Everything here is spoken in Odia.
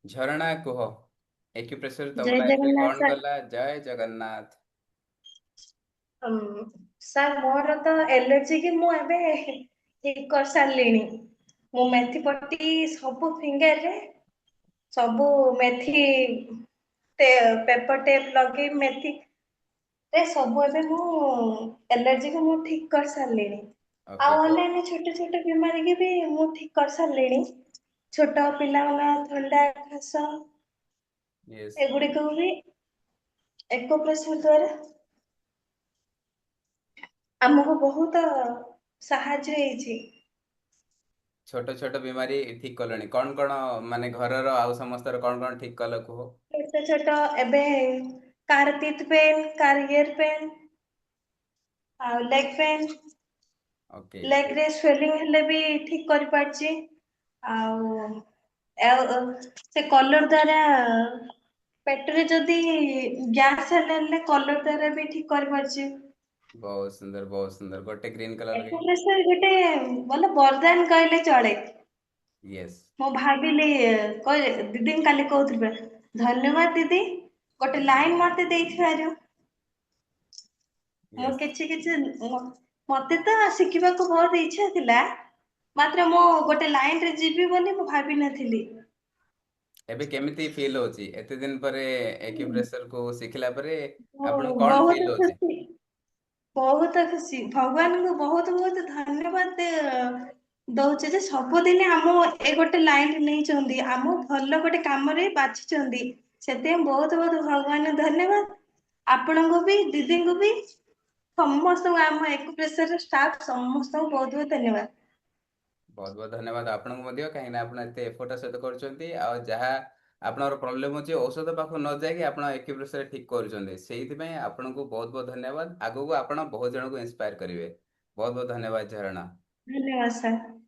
ଝରଣା କୁହ, ଏକ୍ୟୁପ୍ରେସର ତମ ଜୟ ଲାଇଫରେ ଜଗନ୍ନାଥ କଣ ସାର୍। କଲା? ଜୟ ଜଗନ୍ନାଥ। ସାର୍ ମୋର ତ ଏଲର୍ଜି କି ମୁଁ ଏବେ ଠିକ କରିସାରିଲିଣି। ମୁଁ ମେଥି ପଟି ସବୁ ଫିଙ୍ଗରରେ ସବୁ ମେଥି ପେପର ଟେପ ଲଗେଇ ମେଥି ସବୁ ଏବେ ମୁଁ ଏଲର୍ଜି କୁ ମୁଁ ଠିକ କରିସାରିଲିଣି। ଓକେ ଆଉ କୋ ଅନ୍ୟାନ୍ୟ ଛୋଟ ଛୋଟ ବିମାରୀ କି ବି ମୁଁ ଠିକ କରିସାରିଲିଣି। ଛୋଟ ପିଲାମାନଙ୍କ ଥଣ୍ଡା ଖାସ ୟେସ୍। ଏଗୁଡିକୁ ବି ଏକୋପ୍ରେସର ଦ୍ୱାରା ଆମକୁ ବହୁତ ସାହାଯ୍ୟ ହେଇଛି। ଛୋଟ ଛୋଟ ବିମାରୀ ଠିକ କଲେଣି କଣ କଣ? ମାନେ ଘରର ଆଉ ସମସ୍ତର କଣ କଣ ଠିକ କଲ କୁହ? ଛୋଟ ଛୋଟ ଏବେ କାର ଟିଥ ପେନ୍, କାର ଇୟର ପେନ୍, ଆଉ ଲେଗ ପେନ୍, ଓକେ ଲେଗ ରେ ସ୍ୱେଲିଂ ହେଲେ ବି ଠିକ କରିପାରୁଛି। ଆଉ ସେ କଲର ଦ୍ଵାରା ପେଟରେ ଯଦି ଗ୍ୟାସ ହେଲେ କଲର ଦ୍ଵାରା ବି ଠିକ କରିପାରୁଛି। ବହୁତ ସୁନ୍ଦର, ବହୁତ ସୁନ୍ଦର। ଗୋଟେ ଗ୍ରୀନ କଲର କି? ଏକ୍ୟୁପ୍ରେସର ଗୋଟେ ଭଲ ବରଦାନ କହିଲେ ଚଳେ। ୟେସ୍। ମୁଁ ଭାବିଲି ଦିଦିଙ୍କୁ କାଲି କହୁଥିଲି ଧନ୍ୟବାଦ ଦିଦି, ଗୋଟେ ଲାଇନ ମତେ ଦେଇଥିବାରୁ। ମୁଁ ୟେସ୍। କିଛି କିଛି ମତେ ତ ଶିଖିବାକୁ ବହୁତ ଇଚ୍ଛା ଥିଲା। ମାତ୍ର ମୁଁ ଗୋଟେ ଲାଇନରେ ଯିବି ବୋଲି ମୁଁ ଭାବିନଥିଲି। ଏବେ କେମିତି ଫିଲ୍ ହଉଛି ଏତେ ଦିନ ପରେ ଏକ୍ୟୁପ୍ରେସର କୁ ଶିଖିଲା ପରେ? ମୁଁ ଆପଣଙ୍କୁ କଣ ବହୁତ ଫିଲ୍ ହଉଛି? ଖୁସି, ବହୁତ ଖୁସି। ଭଗବାନଙ୍କୁ ବହୁତ ବହୁତ ଧନ୍ୟବାଦ ଦଉଛି ଯେ ସବୁଦିନେ ଆମ ଏ ଗୋଟେ ଲାଇନ ନେଇଛନ୍ତି, ଆମ ଭଲ ଗୋଟେ କାମରେ ବାଛିଛନ୍ତି। ସେଥିପାଇଁ ବହୁତ ବହୁତ ଭଗବାନ ଧନ୍ୟବାଦ। ଆପଣଙ୍କୁ ବି, ଦିଦିଙ୍କୁ ବି, ସମସ୍ତଙ୍କୁ ଆମ ଏକ୍ୟୁପ୍ରେସର ଷ୍ଟାଫ ସମସ୍ତଙ୍କୁ ବହୁତ ବହୁତ ଧନ୍ୟବାଦ। ବହୁତ ବହୁତ ଧନ୍ୟବାଦ ଆପଣଙ୍କୁ ମଧ୍ୟ, କାହିଁକିନା ଆପଣ ଏତେ ଏଫର୍ଟ ସହିତ କରୁଛନ୍ତି। ଆଉ ଯାହା ଆପଣଙ୍କର ପ୍ରୋବ୍ଲେମ ଅଛି ଔଷଧ ପାଖକୁ ନ ଯାଇକି ଆପଣ ଏକ୍ୟୁପ୍ରେସର ଠିକ କରୁଛନ୍ତି, ସେଇଥିପାଇଁ ଆପଣଙ୍କୁ ବହୁତ ବହୁତ ଧନ୍ୟବାଦ। ଆଗକୁ ଆପଣ ବହୁତ ଜଣଙ୍କୁ ଇନ୍ସପାୟାର କରିବେ। ବହୁତ ବହୁତ ଧନ୍ୟବାଦ ଝରଣା। ଧନ୍ୟବାଦ ସାର୍।